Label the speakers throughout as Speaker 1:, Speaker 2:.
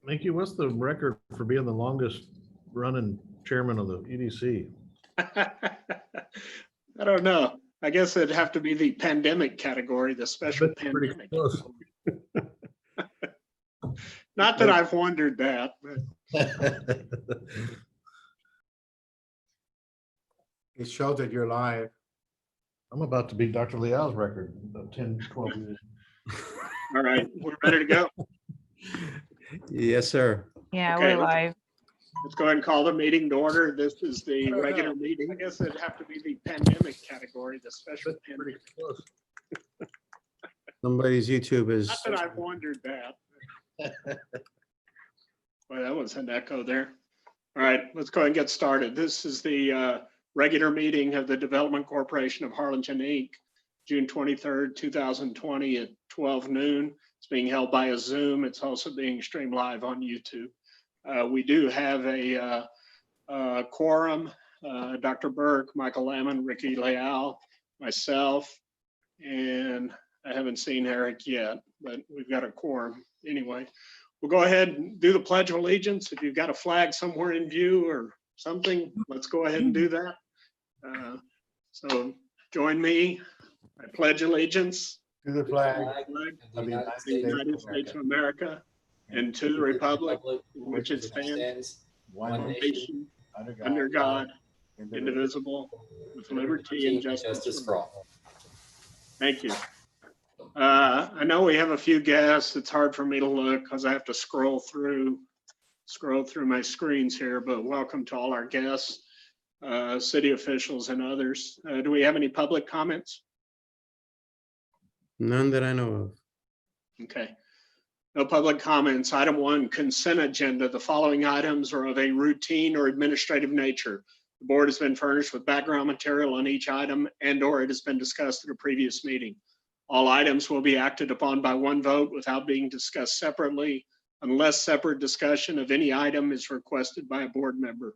Speaker 1: Mickey, what's the record for being the longest running chairman of the EDC?
Speaker 2: I don't know. I guess it'd have to be the pandemic category, the special
Speaker 1: That's pretty
Speaker 2: pandemic.
Speaker 1: close.
Speaker 2: Not that I've wondered that, but
Speaker 3: It shows that you're live.
Speaker 1: I'm about to beat Dr. Liao's record of 10, 12 years.
Speaker 2: all right, we're ready to go.
Speaker 4: Yes, sir.
Speaker 5: Yeah,
Speaker 2: Okay,
Speaker 5: we're live.
Speaker 2: Let's go ahead and call the meeting to order. This is the regular meeting. I guess it'd have to be the pandemic category, the special
Speaker 1: That's pretty
Speaker 2: pandemic.
Speaker 1: close.
Speaker 4: Somebody's YouTube is.
Speaker 2: Not that I've wondered that. Well, that was an echo there. All right, let's go ahead and get started. This is the regular meeting of the Development Corporation of Harlingen, Inc., June 23rd, 2020 at 12 noon. It's being held by a Zoom. It's also being streamed live on YouTube. We do have a quorum, Dr. Burke, Michael Lamon, Ricky Leal, myself, and I haven't seen Eric yet, but we've got a quorum anyway. We'll go ahead and do the Pledge of Allegiance. If you've got a flag somewhere in view or something, let's go ahead and do that. So join me. I pledge allegiance
Speaker 3: To the flag
Speaker 2: of the United States of America and to the republic in which it stands,
Speaker 3: one
Speaker 2: nation, under God, indivisible, with liberty and justice for all. Thank you. I know we have a few guests. It's hard for me to look because I have to scroll through my screens here, but welcome to all our guests, city officials and others. Do we have any public comments?
Speaker 4: None that I know of.
Speaker 2: Okay. No public comments. Item 1, consent agenda. The following items are of a routine or administrative nature. The board has been furnished with background material on each item and/or it has been discussed at a previous meeting. All items will be acted upon by one vote without being discussed separately unless separate discussion of any item is requested by a board member.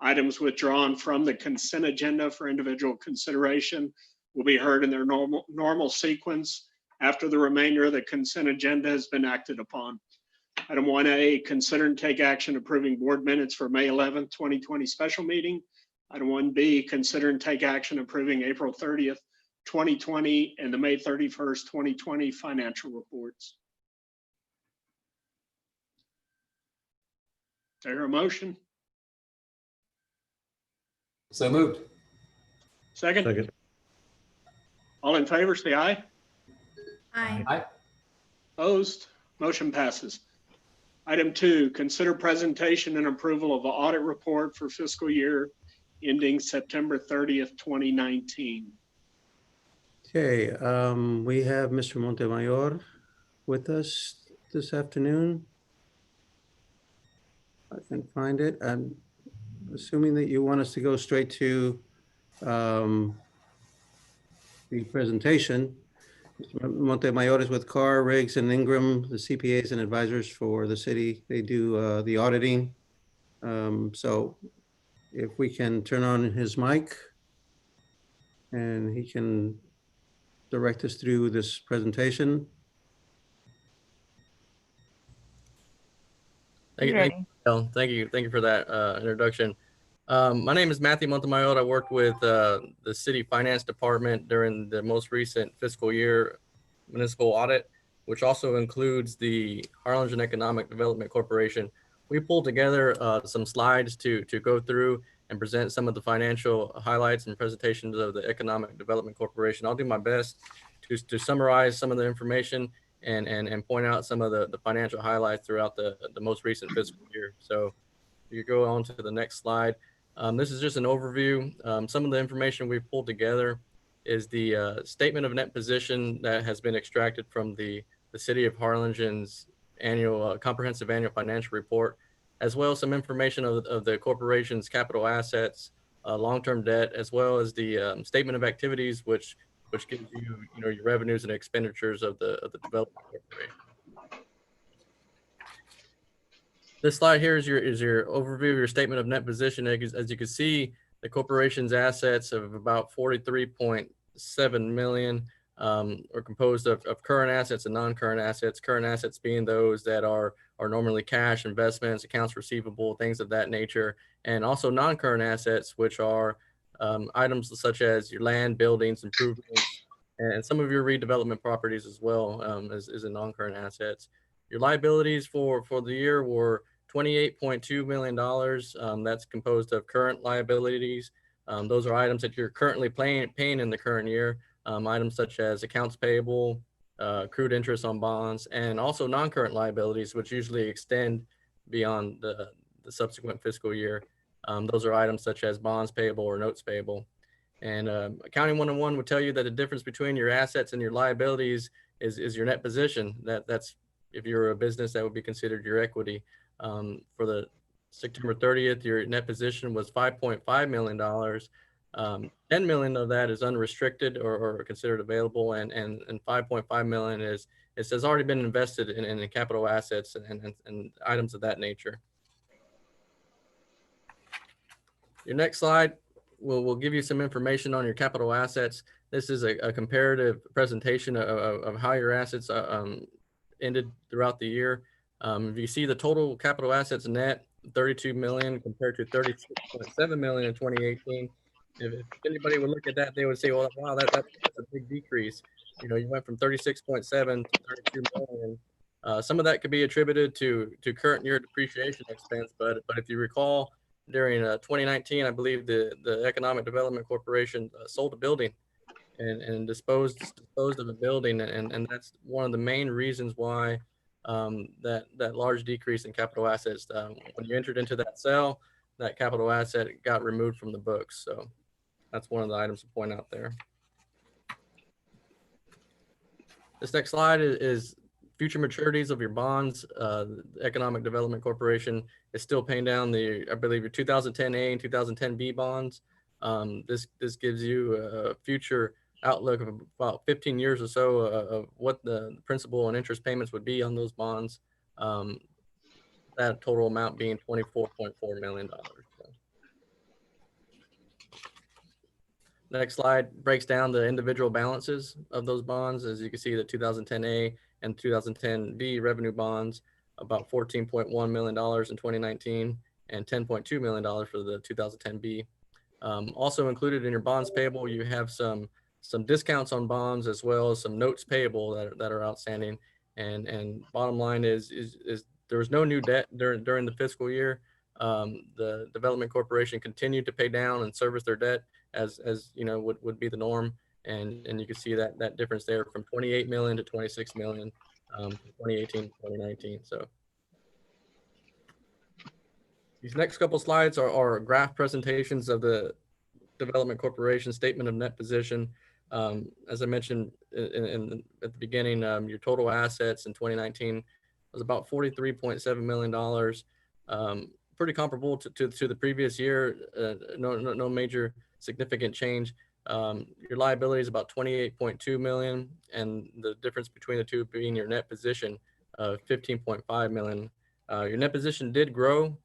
Speaker 2: Items withdrawn from the consent agenda for individual consideration will be heard in their normal sequence after the remainder of the consent agenda has been acted upon. Item 1A, consider and take action approving board minutes for May 11th, 2020 special meeting. Item 1B, consider and take action approving April 30th, 2020 and the May 31st, 2020 financial reports. Is there a motion?
Speaker 6: So moved.
Speaker 2: Second?
Speaker 1: Second.
Speaker 2: All in favor, say aye.
Speaker 7: Aye.
Speaker 6: Aye.
Speaker 2: Opposed? Motion passes. Item 2, consider presentation and approval of the audit report for fiscal year ending September 30th, 2019.
Speaker 4: Okay, we have Mr. Montemayor with us this afternoon. I can find it. I'm assuming that you want us to go straight to the presentation. Mr. Montemayor is with Carr, Riggs, and Ingram, the CPAs and advisors for the city. They do the auditing. So if we can turn on his mic and he can direct us through this presentation.
Speaker 5: He's ready.
Speaker 8: Thank you for that introduction. My name is Matthew Montemayor. I worked with the city finance department during the most recent fiscal year municipal audit, which also includes the Harlingen Economic Development Corporation. We pulled together some slides to go through and present some of the financial highlights and presentations of the Economic Development Corporation. I'll do my best to summarize some of the information and point out some of the financial highlights throughout the most recent fiscal year. So you go on to the next slide. This is just an overview. Some of the information we've pulled together is the statement of net position that has been extracted from the city of Harlingen's annual comprehensive annual financial report, as well as some information of the corporation's capital assets, long-term debt, as well as the statement of activities, which gives you your revenues and expenditures of the development corporation. This slide here is your overview of your statement of net position. As you can see, the corporation's assets of about 43.7 million. are composed of current assets and non-current assets. Current assets being those that are normally cash, investments, accounts receivable, things of that nature, and also non-current assets, which are items such as your land, buildings, improvements, and some of your redevelopment properties as well, as in non-current assets. Your liabilities for the year were $28.2 million. That's composed of current liabilities. Those are items that you're currently paying in the current year. Items such as accounts payable, accrued interest on bonds, and also non-current liabilities, which usually extend beyond the subsequent fiscal year. Those are items such as bonds payable or notes payable. And Accounting 101 would tell you that the difference between your assets and your liabilities is your net position. That's, if you're a business, that would be considered your equity. For the September 30th, your net position was $5.5 million. 10 million of that is unrestricted or considered available, and 5.5 million has already been invested in capital assets and items of that nature. Your next slide will give you some information on your capital assets. This is a comparative presentation of how your assets ended throughout the year. If you see the total capital assets net, 32 million compared to 36.7 million in 2018. If anybody would look at that, they would say, well, wow, that's a big decrease. You know, you went from 36.7 to 32 million. Some of that could be attributed to current year depreciation expense, but if you recall, during 2019, I believe the Economic Development Corporation sold a building and disposed of a building, and that's one of the main reasons why that large decrease in capital assets. When you entered into that sale, that capital asset got removed from the books. So that's one of the items to point out there. This next slide is future maturities of your bonds. The Economic Development Corporation is still paying down I believe your 2010A and 2010B bonds. This gives you a future outlook of about 15 years or so of what the principal and interest payments would be on those bonds. That total amount being $24.4 million. Next slide breaks down the individual balances of those bonds. As you can see, the 2010A and 2010B revenue bonds, about $14.1 million in 2019 and $10.2 million for the 2010B. Also included in your bonds payable, you have some discounts on bonds as well as some notes payable that are outstanding. And bottom line is there was no new debt during the fiscal year. The Development Corporation continued to pay down and service their debt as you know would be the norm, and you can see that difference there from 28 million to 26 million from 2018 to 2019. So these next couple slides are graph presentations of the Development Corporation statement of net position. As I mentioned at the beginning, your total assets in 2019 was about $43.7 million. Pretty comparable to the previous year. No major significant change. Your liability is about 28.2 million, and the difference between the two being your net position of 15.5 million. Your net position did grow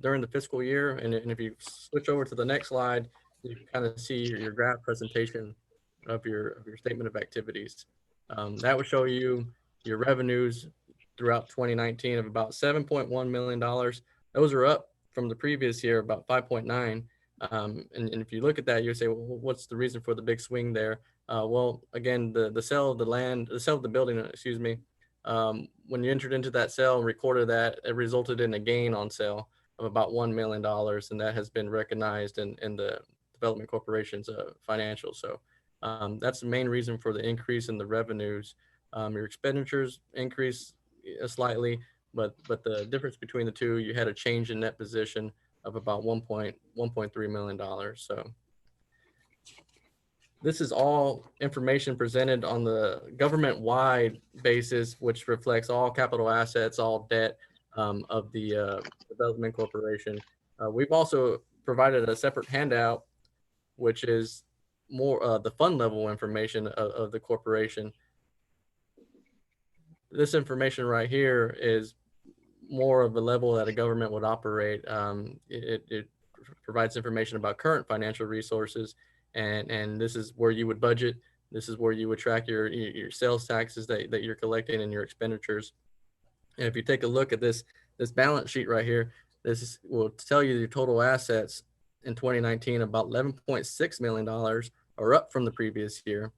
Speaker 8: during the fiscal year, and if you switch over to the next slide, you can kind of see your graph presentation of your statement of activities. That would show you your revenues throughout 2019 of about $7.1 million. Those are up from the previous year, about 5.9. And if you look at that, you say, well, what's the reason for the big swing there? Well, again, the sale of the building, excuse me, when you entered into that sale and recorded that, it resulted in a gain on sale of about $1 million, and that has been recognized in the Development Corporation's financials. So that's the main reason for the increase in the revenues. Your expenditures increased slightly, but the difference between the two, you had a change in net position of about $1.3 million. So this is all information presented on the government-wide basis, which reflects all capital assets, all debt of the Development Corporation. We've also provided a separate handout, which is more the fund level information of the corporation. This information right here is more of the level that a government would operate. It provides information about current financial resources, and this is where you would budget This is where you would track your sales taxes that you're collecting and your expenditures. And if you take a look at this balance sheet right here, this will tell you your total assets in 2019, about $11.6 million are up from the previous year.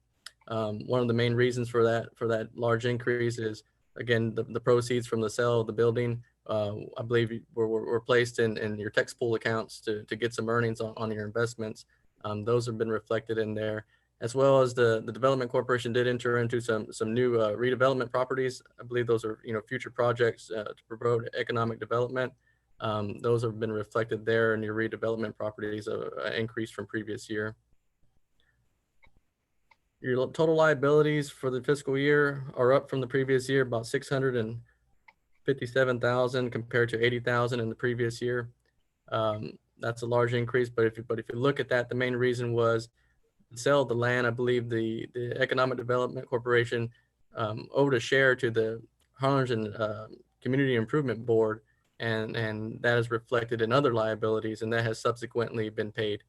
Speaker 8: One of the main reasons for that large increase is, again, the proceeds from the sale of the building. I believe were placed in your tax pool accounts to get some earnings on your investments. Those have been reflected in there, as well as the Development Corporation did enter into some new redevelopment properties. I believe those are future projects to promote economic development. Those have been reflected there in your redevelopment properties, increase from previous year. Your total liabilities for the fiscal year are up from the previous year, about $657,000 compared to $80,000 in the previous year. That's a large increase, but if you look at that, the main reason was the sale of the land. I believe the Economic Development Corporation owed a share to the Harlingen Community Improvement Board, and that is reflected in other liabilities, and that has subsequently been paid.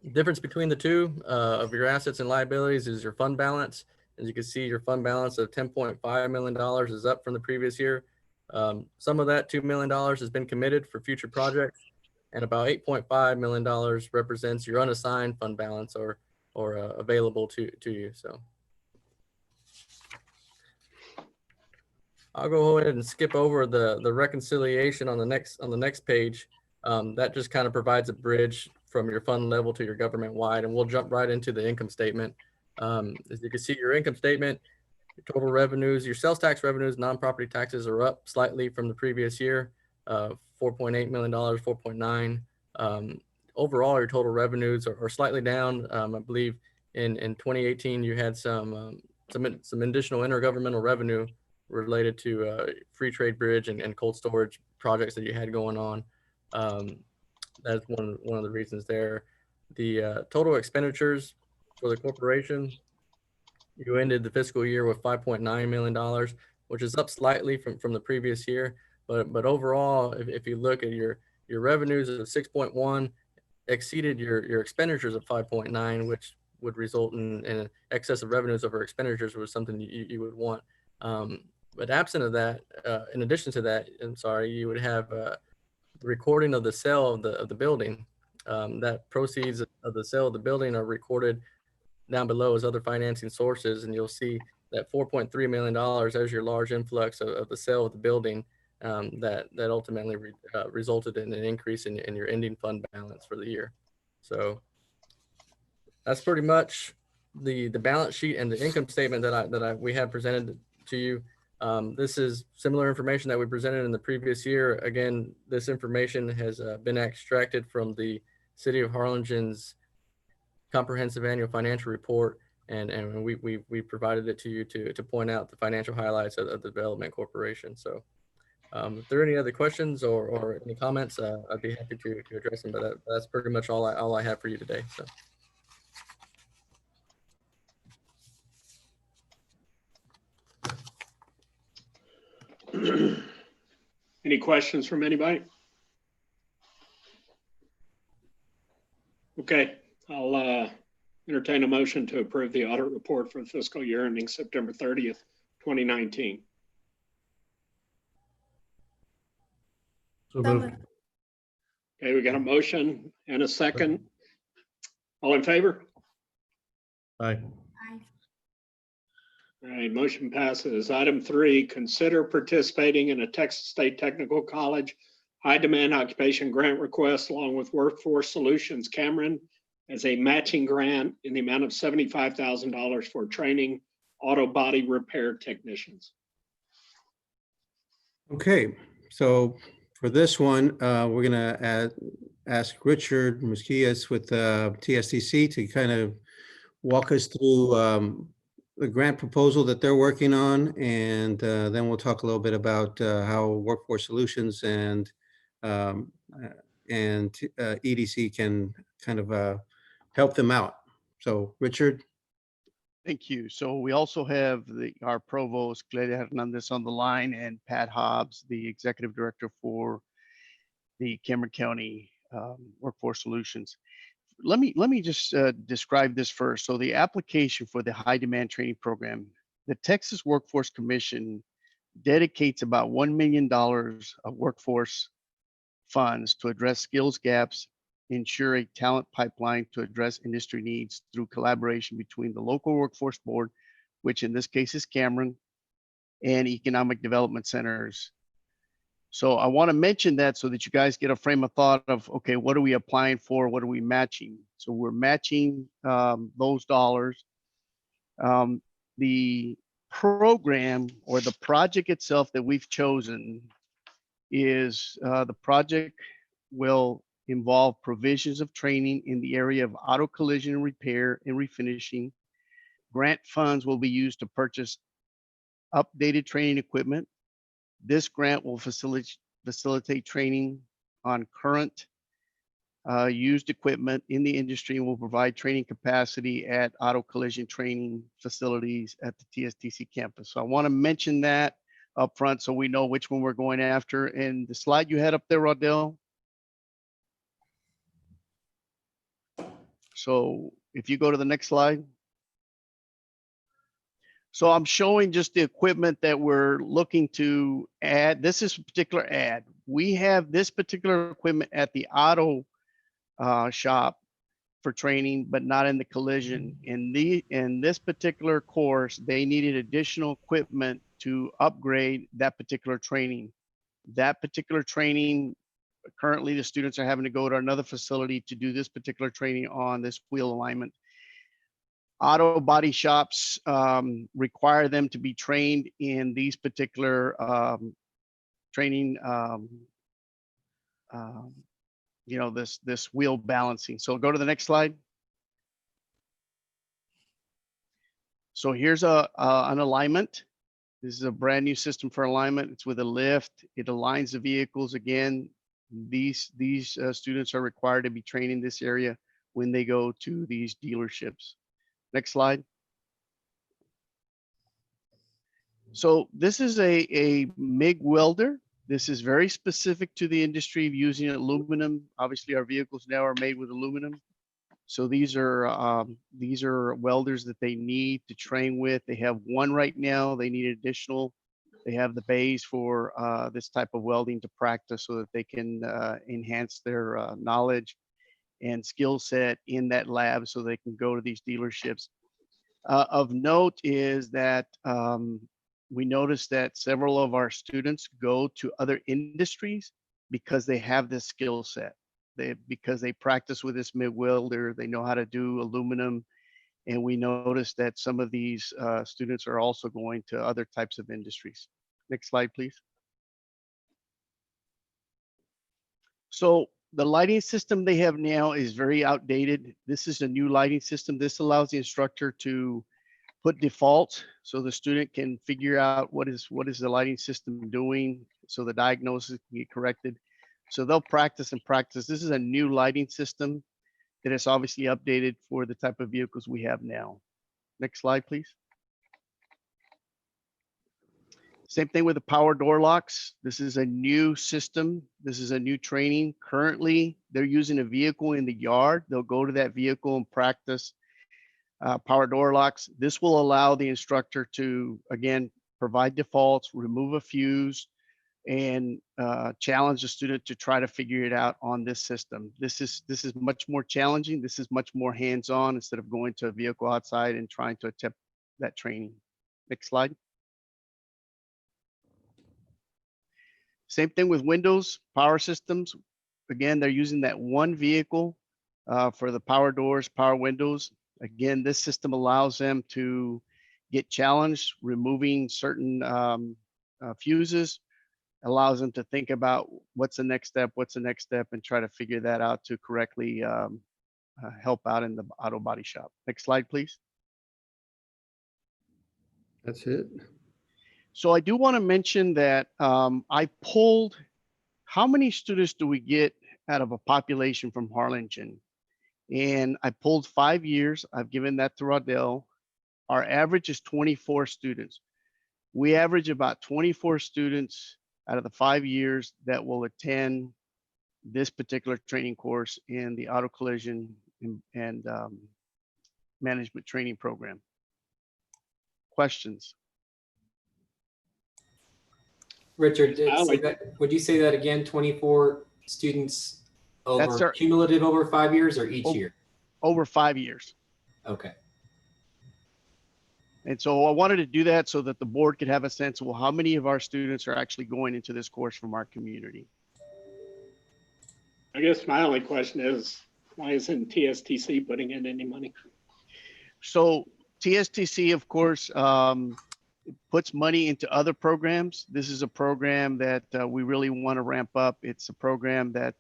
Speaker 8: The difference between the two of your assets and liabilities is your fund balance. As you can see, your fund balance of $10.5 million is up from the previous year. Some of that $2 million has been committed for future projects, and about $8.5 million represents your unassigned fund balance or available to you. So I'll go ahead and skip over the reconciliation on the next page. That just kind of provides a bridge from your fund level to your government wide, and we'll jump right into the income statement. As you can see, your income statement, your total revenues, your sales tax revenues, non-property taxes are up slightly from the previous year, $4.8 million, 4.9. Overall, your total revenues are slightly down. I believe in 2018 you had some additional intergovernmental revenue related to free trade bridge and cold storage projects that you had going on. That's one of the reasons there. The total expenditures for the corporation, you ended the fiscal year with $5.9 million, which is up slightly from the previous year. But overall, if you look at your revenues of 6.1 exceeded your expenditures of 5.9, which would result in excess of revenues over expenditures, was something you would want. But absent of that, in addition to that, you would have recording of the sale of the building. That proceeds of the sale of the building are recorded down below as other financing sources, and you'll see that $4.3 million as your large influx of the sale of the building that ultimately resulted in an increase in your ending fund balance for the year. So that's pretty much the balance sheet and the income statement that we have presented to you. This is similar information that we presented in the previous year. Again, this information has been extracted from the City of Harlingen's comprehensive annual financial report, and we provided it to you to point out the financial highlights of the Development Corporation. So if there are any other questions or any comments, I'd be happy to address them, but that's pretty much all I have for you today. So.
Speaker 2: Any questions from anybody? Okay, I'll entertain a motion to approve the audit report for the fiscal year ending September 30th, 2019.
Speaker 1: So moved.
Speaker 2: Okay, we got a motion and a second. All in favor?
Speaker 1: Aye.
Speaker 2: All right, motion passes. Item 3, consider participating in a Texas State Technical College high demand occupation grant request along with Workforce Solutions Cameron as a matching grant in the amount of $75,000 for training auto body repair technicians.
Speaker 4: Okay, so for this one, we're gonna ask Richard Musquias with TSTC to kind of walk us through the grant proposal that they're working on, and then we'll talk a little bit about how Workforce Solutions and EDC can kind of help them out. So, Richard.
Speaker 5: Thank you. So we also have our provost, Clelia Hernandez, on the line, and Pat Hobbs, the executive director for the Cameron County Workforce Solutions. let me just describe this first. So the application for the high demand training program, the Texas Workforce Commission dedicates about $1 million of workforce funds to address skills gaps, ensure a talent pipeline to address industry needs through collaboration between the local workforce board, which in this case is Cameron, and economic development centers. So I want to mention that so that you guys get a frame of thought of, okay, what are we applying for? What are we matching? So we're matching those dollars. The program or the project itself that we've chosen is the project will involve provisions of training in the area of auto collision repair and refinishing. Grant funds will be used to purchase updated training equipment. This grant will facilitate training on current used equipment in the industry and will provide training capacity at auto collision training facilities at the TSTC campus. So I want to mention that up front so we know which one we're going after. And the slide you had up there, Rodell. So if you go to the next slide. So I'm showing just the equipment that we're looking to add. This is a particular ad. We have this particular equipment at the auto shop for training, but not in the collision. In this particular course, they needed additional equipment to upgrade that particular training. That particular training, currently the students are having to go to another facility to do this particular training on this wheel alignment. Auto body shops require them to be trained in these particular training, you know, this wheel balancing. So go to the next slide. So here's an alignment. This is a brand new system for alignment. It's with a lift. It aligns the vehicles. Again, these students are required to be trained in this area when they go to these dealerships. Next slide. So this is a MIG welder. This is very specific to the industry of using aluminum. Obviously, our vehicles now are made with aluminum. So these are welders that they need to train with. They have one right now. They need additional. They have the bays for this type of welding to practice so that they can enhance their knowledge and skill set in that lab so they can go to these dealerships. Of note is that we noticed that several of our students go to other industries because they have this skill set. Because they practice with this MIG welder, they know how to do aluminum. And we noticed that some of these students are also going to other types of industries. Next slide, please. So the lighting system they have now is very outdated. This is a new lighting system. This allows the instructor to put defaults so the student can figure out what is the lighting system doing so the diagnosis can get corrected. So they'll practice and practice. This is a new lighting system that is obviously updated for the type of vehicles we have now. Next slide, please. Same thing with the power door locks. This is a new system. This is a new training. Currently, they're using a vehicle in the yard. They'll go to that vehicle and practice power door locks. This will allow the instructor to, again, provide defaults, remove a fuse, and challenge the student to try to figure it out on this system. This is much more challenging. This is much more hands-on instead of going to a vehicle outside and trying to attempt that training. Next slide. Same thing with windows, power systems. Again, they're using that one vehicle for the power doors, power windows. Again, this system allows them to get challenged, removing certain fuses, allows them to think about what's the next step, and try to figure that out to correctly help out in the auto body shop. Next slide, please.
Speaker 4: That's it.
Speaker 5: So I do want to mention that I pulled, how many students do we get out of a population from Harlingen? And I pulled 5 years. I've given that to Rodell. Our average is 24 students. We average about 24 students out of the 5 years that will attend this particular training course in the auto collision and management training program. Questions?
Speaker 6: Richard,
Speaker 2: Smiley.
Speaker 6: would you say that again? 24 students
Speaker 5: That's
Speaker 6: over
Speaker 5: our-
Speaker 6: cumulative over 5 years or each
Speaker 5: Oh.
Speaker 6: year?
Speaker 5: Over 5 years.
Speaker 6: Okay.
Speaker 5: And so I wanted to do that so that the board could have a sense of, well, how many of our students are actually going into this course from our community?
Speaker 2: I guess my only question is, why isn't TSTC putting in any money?
Speaker 5: So TSTC, of course, puts money into other programs. This is a program that we really want to ramp up. It's a program that,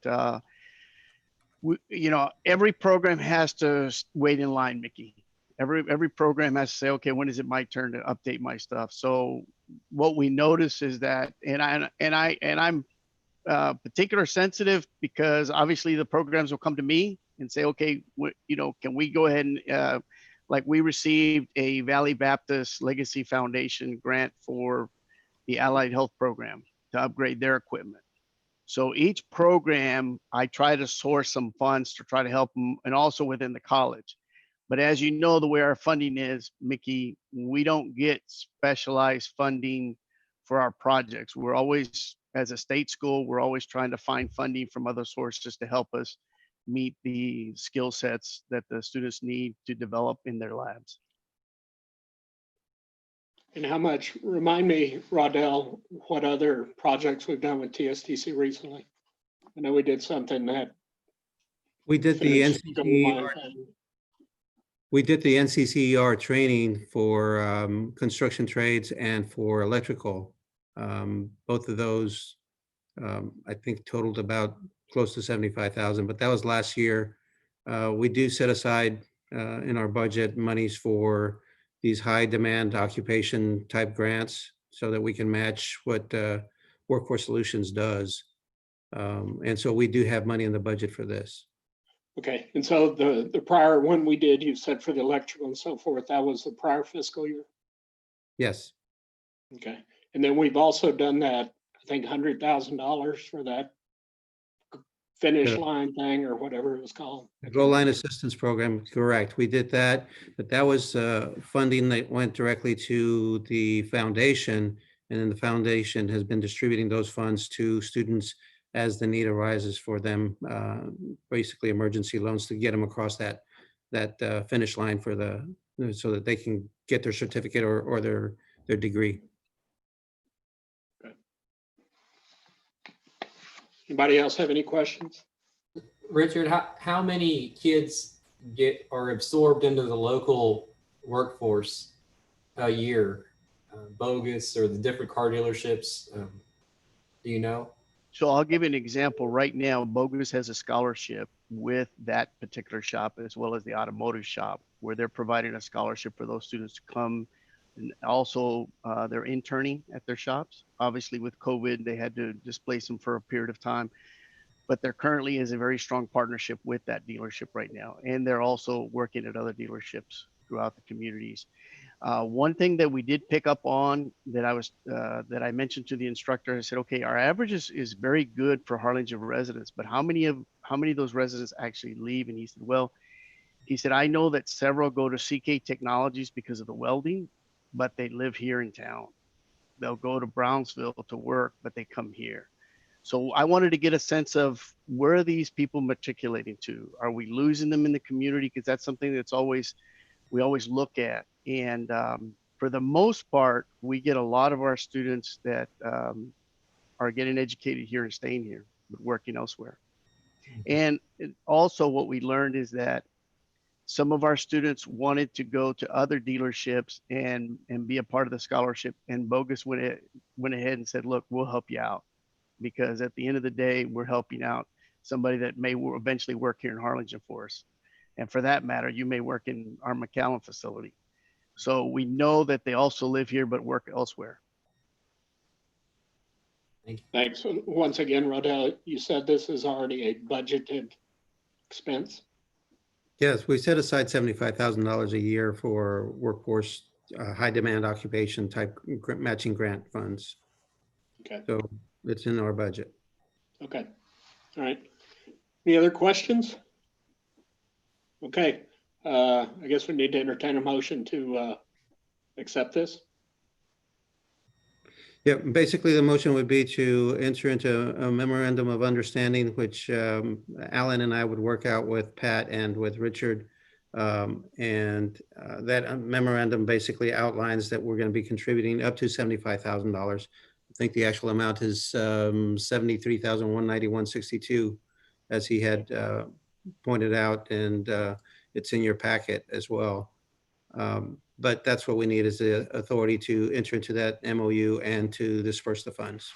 Speaker 5: every program has to wait in line, Mickey. Every program has to say, okay, when is it my turn to update my stuff? So what we notice is that, and I'm particular sensitive because obviously the programs will come to me and say, okay, can we go ahead and like we received a Valley Baptist Legacy Foundation grant for the Allied Health Program to upgrade their equipment. So each program, I try to source some funds to try to help them, and also within the college. But as you know, the way our funding is, Mickey, we don't get specialized funding for our projects. We're always, as a state school, we're always trying to find funding from other sources to help us meet the skill sets that the students need to develop in their labs.
Speaker 2: And how much, remind me, Rodell, what other projects we've done with TSTC recently? I know we did something that
Speaker 4: We did the
Speaker 2: finished go
Speaker 4: NCCER,
Speaker 2: live.
Speaker 4: we did the NCCER training for construction trades and for electrical. Both of those, I think totaled about close to 75,000, but that was last year. We do set aside in our budget monies for these high demand occupation type grants so that we can match what Workforce Solutions does. And so we do have money in the budget for this.
Speaker 2: Okay, and so the prior one we did, you said for the electrical and so forth, that was the prior fiscal year?
Speaker 4: Yes.
Speaker 2: Okay, and then we've also done that, I think $100,000 for that finish
Speaker 4: Yeah.
Speaker 2: line thing or whatever it was called.
Speaker 4: The Goal Line Assistance Program, correct. We did that, but that was funding that went directly to the foundation. And then the foundation has been distributing those funds to students as the need arises for them, basically emergency loans to get them across that finish line for so that they can get their certificate or their degree.
Speaker 2: Anybody else have any questions?
Speaker 6: Richard, how many kids are absorbed into the local workforce a year? Bogus or the different car dealerships? Do you know?
Speaker 5: So I'll give you an example. Right now, Bogus has a scholarship with that particular shop as well as the automotive shop, where they're providing a scholarship for those students to come. And also they're interning at their shops. Obviously with COVID, they had to displace them for a period of time, but there currently is a very strong partnership with that dealership right now. And they're also working at other dealerships throughout the communities. One thing that we did pick up on that I mentioned to the instructor, I said, okay, our average is very good for Harlingen residents, but how many of those residents actually leave? And he said, well, I know that several go to CK Technologies because of the welding, but they live here in town. They'll go to Brownsville to work, but they come here. So I wanted to get a sense of where are these people matriculating to? Are we losing them in the community? Because that's something that's we always look at. And for the most part, we get a lot of our students that are getting educated here and staying here, but working elsewhere. And also what we learned is that some of our students wanted to go to other dealerships and be a part of the scholarship. And Bogus went ahead and said, look, we'll help you out. Because at the end of the day, we're helping out somebody that may eventually work here in Harlingen for us. And for that matter, you may work in our McAllen facility. So we know that they also live here, but work elsewhere.
Speaker 2: Thanks. Once again, Rodell, you said this is already a budgeted expense.
Speaker 4: Yes, we set aside $75,000 a year for workforce, high demand occupation type matching grant funds.
Speaker 2: Okay.
Speaker 4: So it's in our budget.
Speaker 2: Okay. All right. Any other questions? Okay, I guess we need to entertain a motion to accept this.
Speaker 4: Yeah, basically the motion would be to enter into a memorandum of understanding, which Alan and I would work out with Pat and with Richard. That memorandum basically outlines that we're going to be contributing up to $75,000. I think the actual amount is $73,191.62, as he had pointed out, and it's in your packet as well. But that's what we need, is the authority to enter into that MOU and to disperse the funds.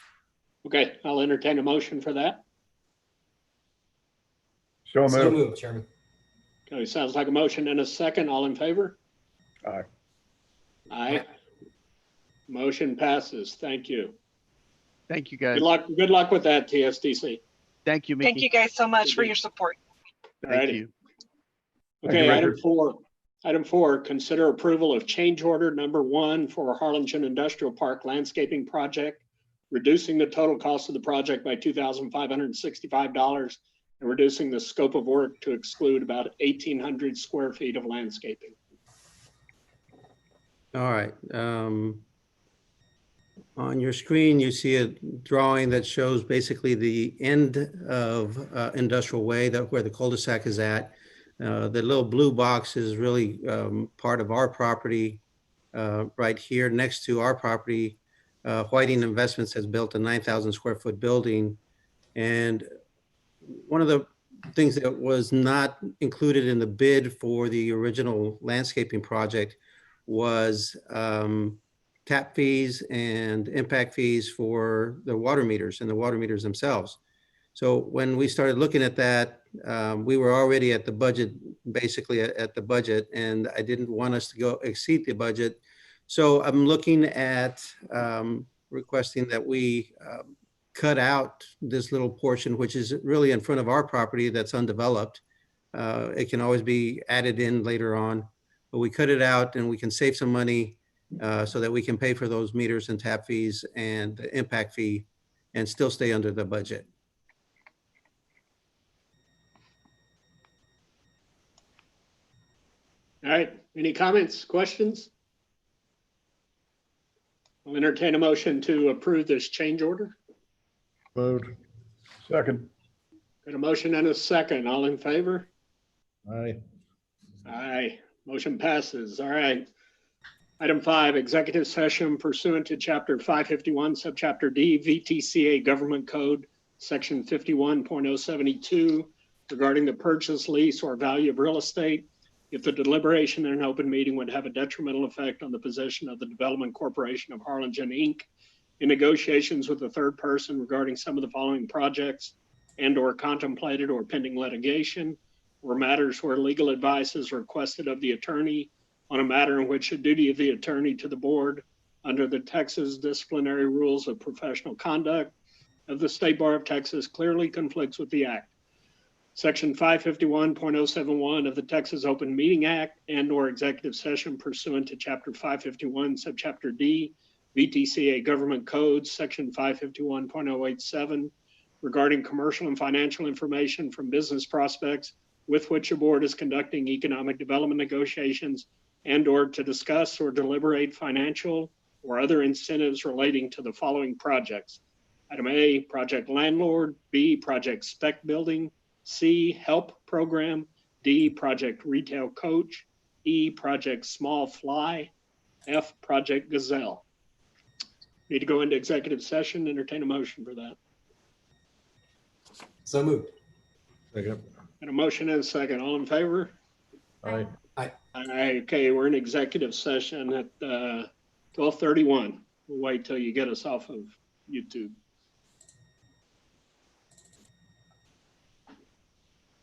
Speaker 2: Okay, I'll entertain a motion for that.
Speaker 3: So
Speaker 6: So
Speaker 3: moved.
Speaker 6: moved, Chairman.
Speaker 2: Okay, sounds like a motion and a second. All in favor?
Speaker 3: Aye.
Speaker 2: Aye. Motion passes. Thank you.
Speaker 5: Thank you, guys.
Speaker 2: Good luck with that, TSDC.
Speaker 5: Thank you,
Speaker 7: Thank
Speaker 5: Mickey.
Speaker 7: you guys so much for your support.
Speaker 5: Thank
Speaker 2: Alrighty.
Speaker 5: you.
Speaker 2: Okay,
Speaker 3: Thank you,
Speaker 2: item
Speaker 3: Richard.
Speaker 2: four. Item four, consider approval of change order number 1 for Harlingen Industrial Park Landscaping Project, reducing the total cost of the project by $2,565 and reducing the scope of work to exclude about 1,800 square feet of landscaping.
Speaker 4: All right. On your screen, you see a drawing that shows basically the end of Industrial Way, that where the cul-de-sac is at. The little blue box is really part of our property right here next to our property. Whiting Investments has built a 9,000 square foot building. And one of the things that was not included in the bid for the original landscaping project was tap fees and impact fees for the water meters and the water meters themselves. So when we started looking at that, we were already at the budget, basically at the budget, and I didn't want us to go exceed the budget. So I'm looking at requesting that we cut out this little portion, which is really in front of our property that's undeveloped. It can always be added in later on, but we cut it out and we can save some money so that we can pay for those meters and tap fees and the impact fee and still stay under the budget.
Speaker 2: All right, any comments, questions? I'll entertain a motion to approve this change order.
Speaker 1: Moved.
Speaker 3: Second.
Speaker 2: Got a motion and a second. All in favor?
Speaker 1: Aye.
Speaker 2: Aye. Motion passes. All right. Item 5, executive session pursuant to Chapter 551, Subchapter D, VTCA Government Code, Section 51.072, regarding the purchase, lease, or value of real estate, if the deliberation in an open meeting would have a detrimental effect on the position of the Development Corporation of Harlingen, Inc., in negotiations with a third person regarding some of the following projects and/or contemplated or pending litigation, or matters where legal advice is requested of the attorney on a matter in which the duty of the attorney to the board under the Texas Disciplinary Rules of Professional Conduct of the State Bar of Texas clearly conflicts with the Act. Section 551.071 of the Texas Open Meeting Act and/or executive session pursuant to Chapter 551, Subchapter D, VTCA Government Code, Section 551.087, regarding commercial and financial information from business prospects with which the board is conducting economic development negotiations and/or to discuss or deliberate financial or other incentives relating to the following projects. Item A, project landlord. B, project spec building. C, help program. D, project retail coach. E, project small fly. F, project gazelle. Need to go into executive session, entertain a motion for that.
Speaker 6: So moved.
Speaker 1: Second.
Speaker 2: And a motion and a second. All in favor?
Speaker 1: Aye.
Speaker 2: Aye. Okay, we're in executive session at 12:31. We'll wait till you get us off of YouTube.